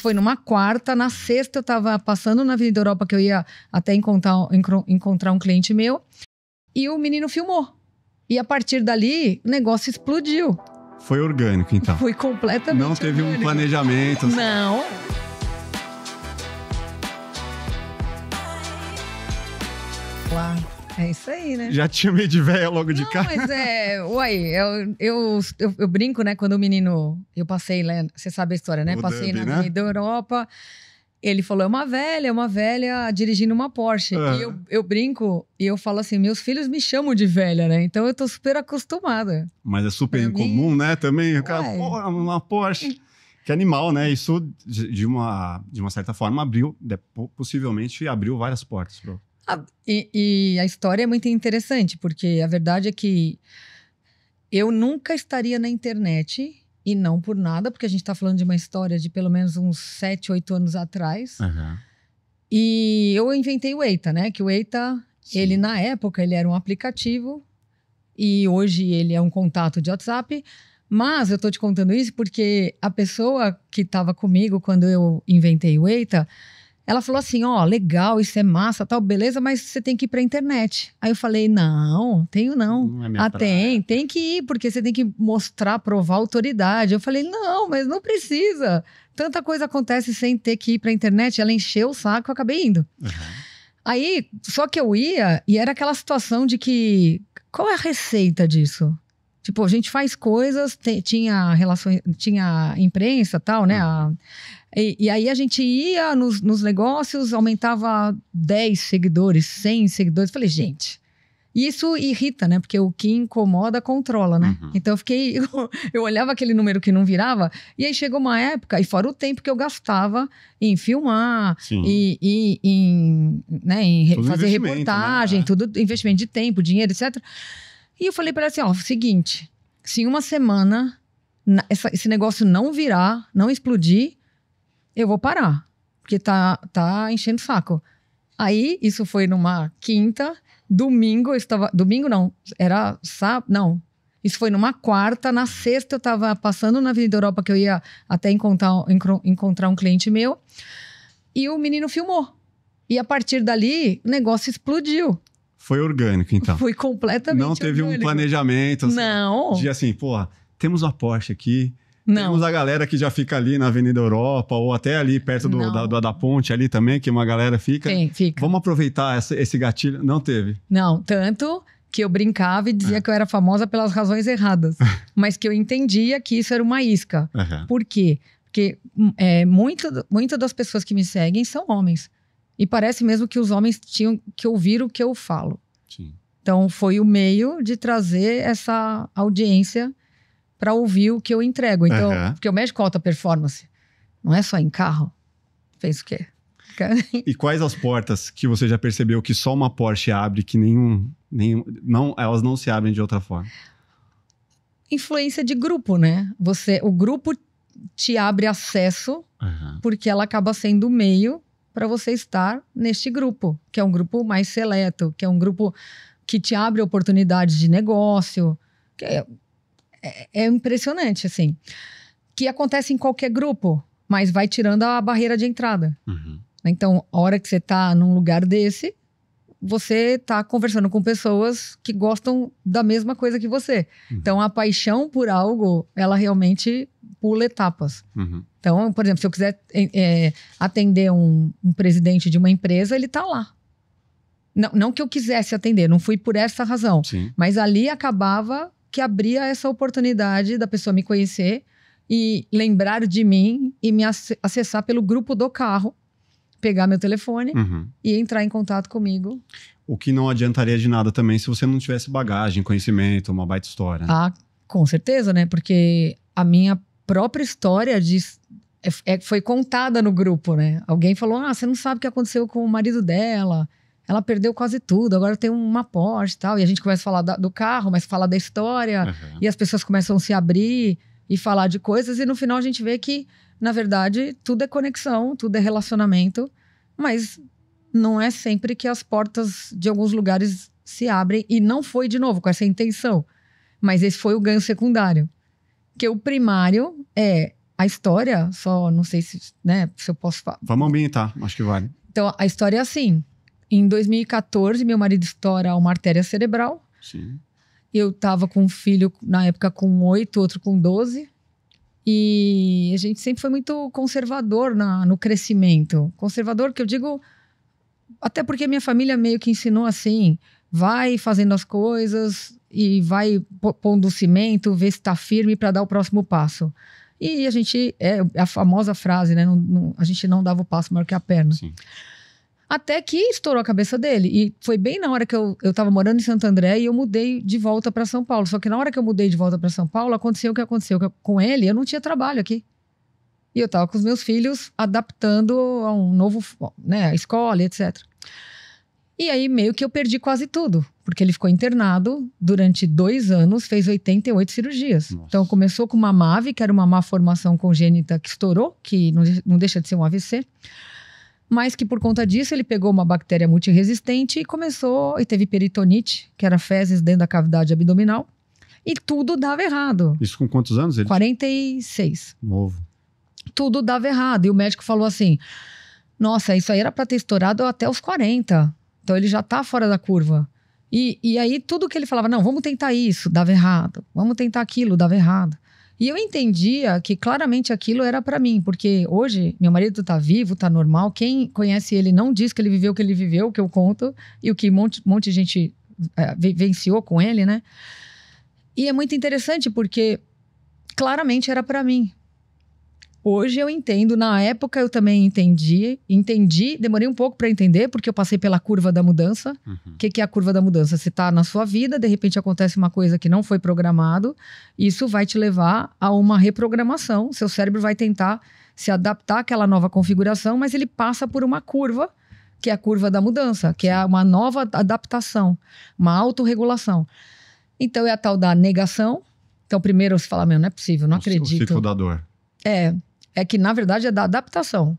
foi numa quarta, na sexta eu tava passando na Avenida Europa, que eu ia até encontrar um cliente meu, e o menino filmou. E a partir dali, o negócio explodiu. Foi orgânico, então? Foi completamente Não teve orgânico. Um planejamento? Não. Lá. É isso aí, né? Já tinha meio de véia logo de cara? Mas eu brinco, né? Quando o menino... Eu passei, né? Você sabe a história, né? O Passei Dub, na Avenida Europa. Ele falou, é uma velha dirigindo uma Porsche. E eu brinco e eu falo assim, meus filhos me chamam de velha, né? Então eu tô super acostumada. Mas é super Pra incomum, mim, né? Também, o cara, pô, uma Porsche. Que animal, né? Isso, de uma certa forma, possivelmente abriu várias portas, bro. E a história é muito interessante, porque a verdade é que eu nunca estaria na internet, e não por nada, porque a gente tá falando de uma história de pelo menos uns 7, 8 anos atrás. Uhum. E eu inventei o Eita, né? Que o Eita, Sim. ele na época, ele era um aplicativo, e hoje ele é um contato de WhatsApp. Mas eu tô te contando isso porque a pessoa que tava comigo quando eu inventei o Eita, ela falou assim, ó, legal, isso é massa, tal, beleza, mas você tem que ir pra internet. Aí eu falei, não, tenho não. Não é minha praia. Tem que ir, porque você tem que mostrar, provar autoridade. Eu falei, não, mas não precisa. Tanta coisa acontece sem ter que ir pra internet. Ela encheu o saco, eu acabei indo. Uhum. Aí, só que eu ia, e era aquela situação de que, qual é a receita disso? Tipo, a gente faz coisas, tinha relações, tinha imprensa e tal, né? E aí a gente ia nos negócios, aumentava 10 seguidores, 100 seguidores. Falei, gente, isso irrita, né? Porque o que incomoda, controla, né? Uhum. Então eu olhava aquele número que não virava, e aí chegou uma época, e fora o tempo que eu gastava em filmar, e em fazer reportagem, né? tudo, investimento de tempo, dinheiro, etc. E eu falei para ela assim, ó, seguinte, se em uma semana esse negócio não virar, não explodir, eu vou parar, porque tá enchendo o saco. Aí, isso foi numa quinta, domingo eu estava... Domingo não, era sábado, não. Isso foi numa quarta, na sexta eu estava passando na Avenida Europa, que eu ia até encontrar um cliente meu, e o menino filmou. E a partir dali, o negócio explodiu. Foi orgânico, então? Foi completamente Não teve orgânico. Um planejamento? Não. De assim, porra, temos a Porsche aqui, não. Temos a galera que já fica ali na Avenida Europa, ou até ali perto da ponte ali também, que uma galera fica. Sim, fica. Vamos aproveitar esse gatilho? Não teve? Não, tanto que eu brincava e dizia que eu era famosa pelas razões erradas. Mas que eu entendia que isso era uma isca. Uhum. Por quê? Porque muitas das pessoas que me seguem são homens. E parece mesmo que os homens tinham que ouvir o que eu falo. Sim. Então, foi o meio de trazer essa audiência para ouvir o que eu entrego. Então, porque eu mexo com alta performance. Não é só em carro. Fez o quê? E quais as portas que você já percebeu que só uma Porsche abre, que elas não se abrem de outra forma? Influência de grupo, né? O grupo te abre acesso, porque ela acaba sendo o meio para você estar neste grupo, que é um grupo mais seleto, que é um grupo que te abre oportunidades de negócio, que é impressionante, assim. Que acontece em qualquer grupo, mas vai tirando a barreira de entrada. Então, a hora que você tá num lugar desse, você tá conversando com pessoas que gostam da mesma coisa que você. Então, a paixão por algo, ela realmente pula etapas. Então, por exemplo, se eu quiser atender um presidente de uma empresa, ele tá lá. Não que eu quisesse atender, não fui por essa razão. Sim. Mas ali acabava que abria essa oportunidade da pessoa me conhecer e lembrar de mim e me acessar pelo grupo do carro, pegar meu telefone e entrar em contato comigo. O que não adiantaria de nada também se você não tivesse bagagem, conhecimento, uma baita história. Ah, com certeza, né? Porque a minha própria história foi contada no grupo, né? Alguém falou, você não sabe o que aconteceu com o marido dela. Ela perdeu quase tudo, agora tem uma Porsche e tal. E a gente começa a falar do carro, mas falar da história. E as pessoas começam a se abrir e falar de coisas. E no final a gente vê que, na verdade, tudo é conexão, tudo é relacionamento. Mas não é sempre que as portas de alguns lugares se abrem. E não foi, de novo, com essa intenção. Mas esse foi o ganho secundário. Que o primário é a história, só não sei se, né, se eu posso falar. Vamos ambientar, acho que vale. Então, a história é assim. Em 2014, meu marido estoura uma artéria cerebral. Sim. Eu tava com um filho, na época, com 8, outro com 12. E a gente sempre foi muito conservador no crescimento. Conservador, que eu digo, até porque minha família meio que ensinou assim, vai fazendo as coisas e vai pondo o cimento, vê se tá firme para dar o próximo passo. E a gente, é a famosa frase, né? A gente não dava o passo maior que a perna. Sim. Até que estourou a cabeça dele. E foi bem na hora que eu tava morando em Santo André e eu mudei de volta para São Paulo. Só que na hora que eu mudei de volta para São Paulo, aconteceu o que aconteceu com ele. Eu não tinha trabalho aqui. E eu tava com os meus filhos adaptando a um novo, né, a escola, etc. E aí meio que eu perdi quase tudo. Porque ele ficou internado durante 2 anos, fez 88 cirurgias. Nossa. Então começou com uma MAV, que era uma má formação congênita que estourou, que não deixa de ser um AVC. Mas que por conta disso ele pegou uma bactéria multiresistente e teve peritonite, que era fezes dentro da cavidade abdominal, e tudo dava errado. Isso com quantos anos ele? 46. Novo. Tudo dava errado. E o médico falou assim, nossa, isso aí era para ter estourado até os 40. Então ele já tá fora da curva. E aí tudo que ele falava, não, vamos tentar isso, dava errado. Vamos tentar aquilo, dava errado. E eu entendia que claramente aquilo era pra mim, porque hoje meu marido tá vivo, tá normal. Quem conhece ele não diz que ele viveu o que ele viveu, o que eu conto, e o que um monte de gente vivenciou com ele, né? E é muito interessante porque claramente era pra mim. Hoje eu entendo, na época eu também entendi, demorei um pouco para entender, porque eu passei pela curva da mudança. O que é a curva da mudança? Você tá na sua vida, de repente acontece uma coisa que não foi programado, isso vai te levar a uma reprogramação, seu cérebro vai tentar se adaptar àquela nova configuração, mas ele passa por uma curva, que é a curva da mudança, que é uma nova adaptação, uma autorregulação. Então é a tal da negação. Então primeiro você fala, meu, não é possível, não acredito. O ciclo da dor. É que, na verdade, é da adaptação.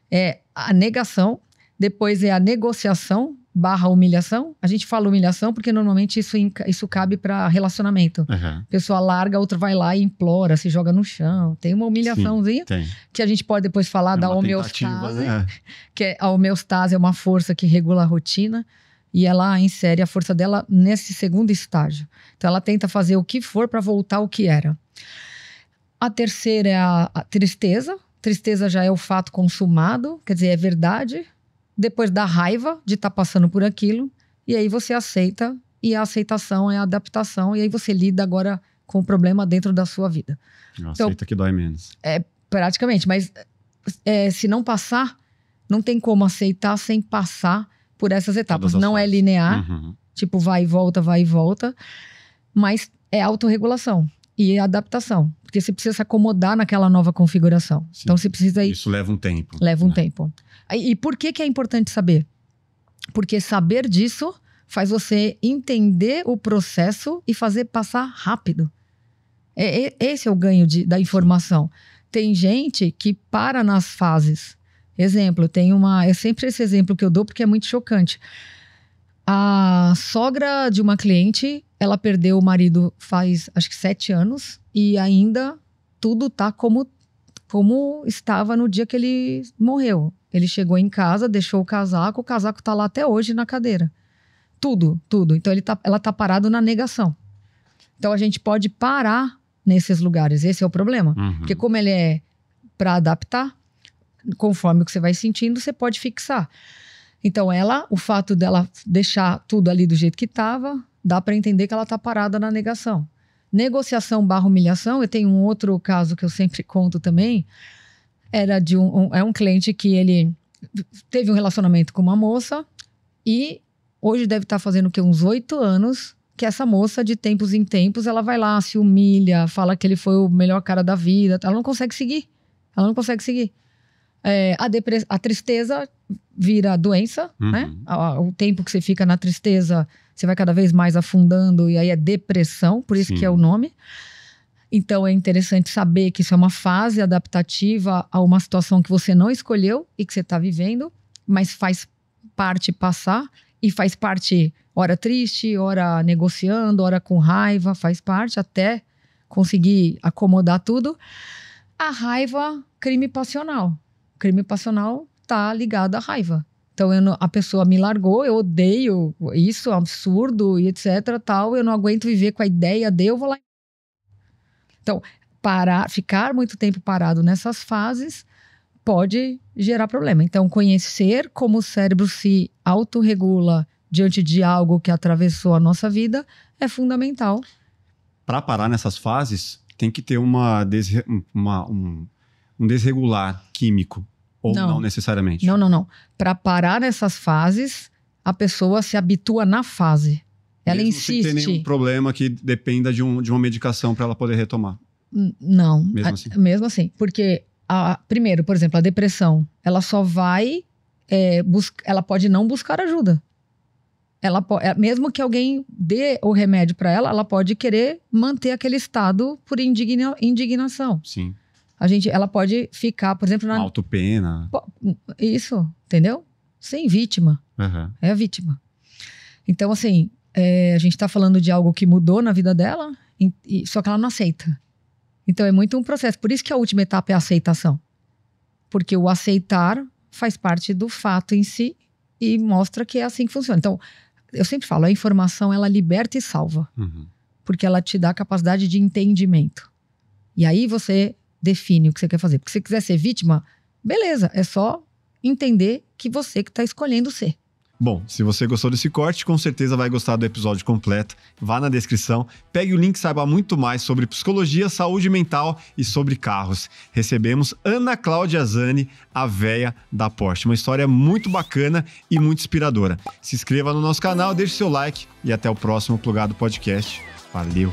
É a negação, depois é a negociação / humilhação. A gente fala humilhação porque, normalmente, isso cabe para relacionamento. A pessoa larga, a outra vai lá e implora, se joga no chão. Tem uma humilhaçãozinha. Sim, tem. Que a gente pode depois falar da homeostase. Né? Que a homeostase é uma força que regula a rotina. E ela insere a força dela nesse segundo estágio. Então, ela tenta fazer o que for para voltar ao que era. A terceira é a tristeza. Tristeza já é o fato consumado, quer dizer, é verdade. Depois da raiva de estar passando por aquilo. E aí você aceita, e a aceitação é a adaptação. E aí você lida agora com o problema dentro da sua vida. Aceita que dói menos. Praticamente, mas se não passar, não tem como aceitar sem passar por essas etapas. Não é linear, tipo vai e volta, mas é autorregulação. E adaptação, porque você precisa se acomodar naquela nova configuração. Sim. Então você precisa ir... Isso leva um tempo. Leva um tempo. E por que é importante saber? Porque saber disso faz você entender o processo e fazer passar rápido. Esse é o ganho da informação. Tem gente que para nas fases. Exemplo, é sempre esse exemplo que eu dou porque é muito chocante. A sogra de uma cliente, ela perdeu o marido faz, acho que 7 anos. E ainda tudo tá como estava no dia que ele morreu. Ele chegou em casa, deixou o casaco tá lá até hoje na cadeira. Tudo. Então ela tá parada na negação. Então a gente pode parar nesses lugares. Esse é o problema. Porque como ele é para adaptar, conforme o que você vai sentindo, você pode fixar. Então o fato dela deixar tudo ali do jeito que estava, dá para entender que ela está parada na negação. Negociação / humilhação, eu tenho um outro caso que eu sempre conto também, era de um cliente que ele teve um relacionamento com uma moça e hoje deve estar fazendo o quê? Uns 8 anos que essa moça, de tempos em tempos, ela vai lá, se humilha, fala que ele foi o melhor cara da vida, ela não consegue seguir. A tristeza vira doença, né? O tempo que você fica na tristeza, você vai cada vez mais afundando, e aí é depressão, por isso que é o nome. Então é interessante saber que isso é uma fase adaptativa a uma situação que você não escolheu e que você está vivendo, mas faz parte passar, e faz parte hora triste, hora negociando, hora com raiva, faz parte até conseguir acomodar tudo. A raiva, crime passional. Crime passional tá ligado à raiva. Então, a pessoa me largou, eu odeio isso, é um absurdo e etc, tal. Eu não aguento viver com a ideia de eu vou lá. Então, ficar muito tempo parado nessas fases pode gerar problema. Então, conhecer como o cérebro se autorregula diante de algo que atravessou a nossa vida é fundamental. Para parar nessas fases, tem que ter um desregular químico. Ou não necessariamente? Não. Para parar nessas fases, a pessoa se habitua na fase. Ela mesmo insiste. Sem ter nenhum problema que dependa de uma medicação para ela poder retomar? Não. Mesmo assim? Assim. Porque, primeiro, por exemplo, a depressão, ela só vai... ela pode não buscar ajuda. Mesmo que alguém dê o remédio para ela, ela pode querer manter aquele estado por indignação. Sim. Ela pode ficar, por exemplo... Autopena. Isso, entendeu? Sem vítima. Uhum. É a vítima. Então, assim, a gente tá falando de algo que mudou na vida dela, só que ela não aceita. Então, é muito um processo. Por isso que a última etapa é a aceitação. Porque o aceitar faz parte do fato em si e mostra que é assim que funciona. Então, eu sempre falo, a informação, ela liberta e salva. Uhum. Porque ela te dá capacidade de entendimento. E aí você define o que você quer fazer. Porque se você quiser ser vítima, beleza, é só entender que você que está escolhendo ser. Bom, se você gostou desse corte, com certeza vai gostar do episódio completo. Vá na descrição, pegue o link e saiba muito mais sobre psicologia, saúde mental e sobre carros. Recebemos Ana Cláudia Zani, a véia da Porsche. Uma história muito bacana e muito inspiradora. Se inscreva no nosso canal, deixe seu like e até o próximo Plugado Podcast. Valeu!